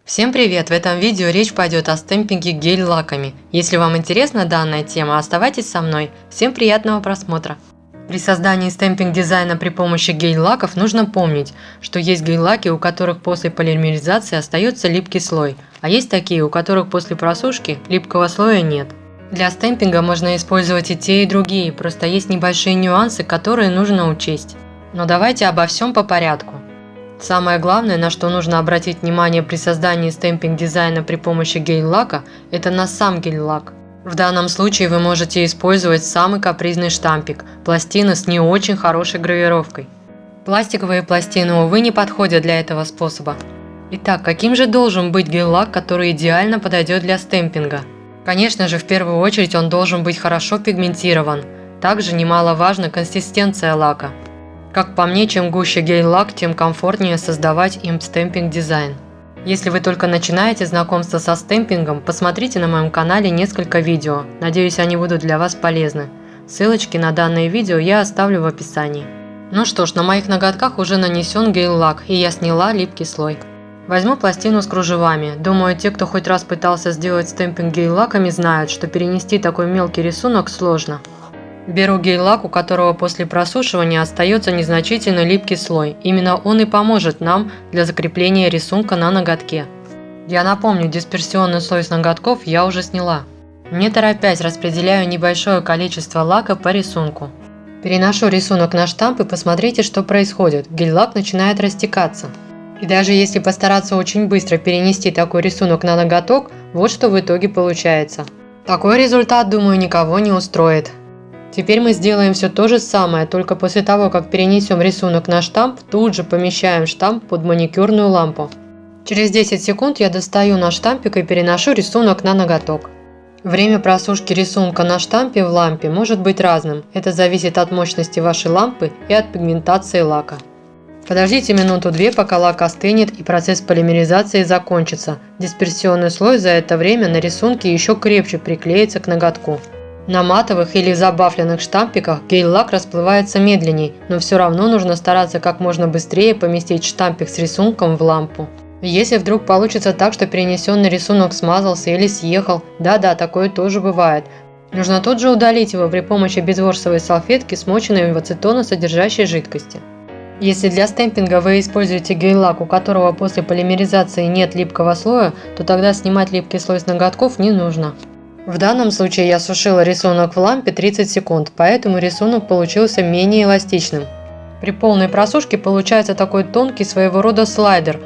Всем привет! В этом видео речь пойдет о стемпинге гель-лаками. Если вам интересна данная тема, оставайтесь со мной. Всем приятного просмотра! При создании стемпинг-дизайна при помощи гель-лаков нужно помнить, что есть гель-лаки, у которых после полимеризации остается липкий слой, а есть такие, у которых после просушки липкого слоя нет. Для стемпинга можно использовать и те, и другие, просто есть небольшие нюансы, которые нужно учесть. Но давайте обо всем по порядку. Самое главное, на что нужно обратить внимание при создании стемпинг-дизайна при помощи гель-лака, это на сам гель-лак. В данном случае вы можете использовать самый капризный штампик – пластины с не очень хорошей гравировкой. Пластиковые пластины, увы, не подходят для этого способа. Итак, каким же должен быть гель-лак, который идеально подойдет для стемпинга? Конечно же, в первую очередь он должен быть хорошо пигментирован. Также немаловажна консистенция лака. Как по мне, чем гуще гель-лак, тем комфортнее создавать им стемпинг-дизайн. Если вы только начинаете знакомство со стемпингом, посмотрите на моем канале несколько видео, надеюсь, они будут для вас полезны. Ссылочки на данные видео я оставлю в описании. Ну что ж, на моих ноготках уже нанесен гель-лак, и я сняла липкий слой. Возьму пластину с кружевами. Думаю, те, кто хоть раз пытался сделать стемпинг гель-лаками, знают, что перенести такой мелкий рисунок сложно. Беру гель-лак, у которого после просушивания остается незначительный липкий слой. Именно он и поможет нам для закрепления рисунка на ноготке. Я напомню, дисперсионный слой с ноготков я уже сняла. Не торопясь, распределяю небольшое количество лака по рисунку. Переношу рисунок на штамп и посмотрите, что происходит. Гель-лак начинает растекаться. И даже если постараться очень быстро перенести такой рисунок на ноготок, вот что в итоге получается. Такой результат, думаю, никого не устроит. Теперь мы сделаем все то же самое, только после того, как перенесем рисунок на штамп, тут же помещаем штамп под маникюрную лампу. Через 10 секунд я достаю наш штампик и переношу рисунок на ноготок. Время просушки рисунка на штампе в лампе может быть разным. Это зависит от мощности вашей лампы и от пигментации лака. Подождите минуту-две, пока лак остынет и процесс полимеризации закончится. Дисперсионный слой за это время на рисунке еще крепче приклеится к ноготку. На матовых или забафленных штампиках гель-лак расплывается медленней, но все равно нужно стараться как можно быстрее поместить штампик с рисунком в лампу. Если вдруг получится так, что перенесенный рисунок смазался или съехал, да-да, такое тоже бывает, нужно тут же удалить его при помощи безворсовой салфетки, смоченной в ацетоносодержащей жидкости. Если для стемпинга вы используете гель-лак, у которого после полимеризации нет липкого слоя, то тогда снимать липкий слой с ноготков не нужно. В данном случае я сушила рисунок в лампе 30 секунд, поэтому рисунок получился менее эластичным. При полной просушке получается такой тонкий своего рода слайдер,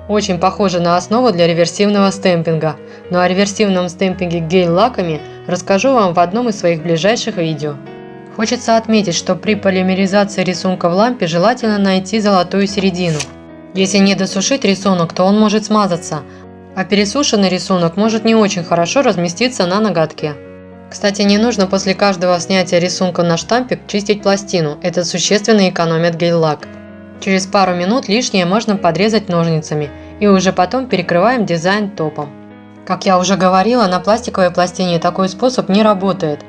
очень похожий на основу для реверсивного стемпинга. Но о реверсивном стемпинге гель-лаками расскажу вам в одном из своих ближайших видео. Хочется отметить, что при полимеризации рисунка в лампе желательно найти золотую середину. Если не досушить рисунок, то он может смазаться, а пересушенный рисунок может не очень хорошо разместиться на ноготке. Кстати, не нужно после каждого снятия рисунка на штампик чистить пластину, это существенно экономит гель-лак. Через пару минут лишнее можно подрезать ножницами и уже потом перекрываем дизайн топом. Как я уже говорила, на пластиковой пластине такой способ не работает.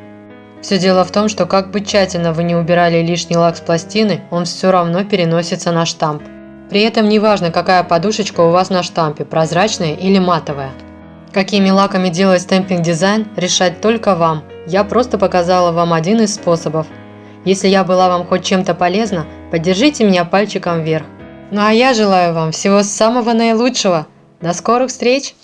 Все дело в том, что как бы тщательно вы не убирали лишний лак с пластины, он все равно переносится на штамп. При этом не важно, какая подушечка у вас на штампе, прозрачная или матовая. Какими лаками делать стемпинг-дизайн, решать только вам. Я просто показала вам один из способов. Если я была вам хоть чем-то полезна, поддержите меня пальчиком вверх. Ну а я желаю вам всего самого наилучшего. До скорых встреч!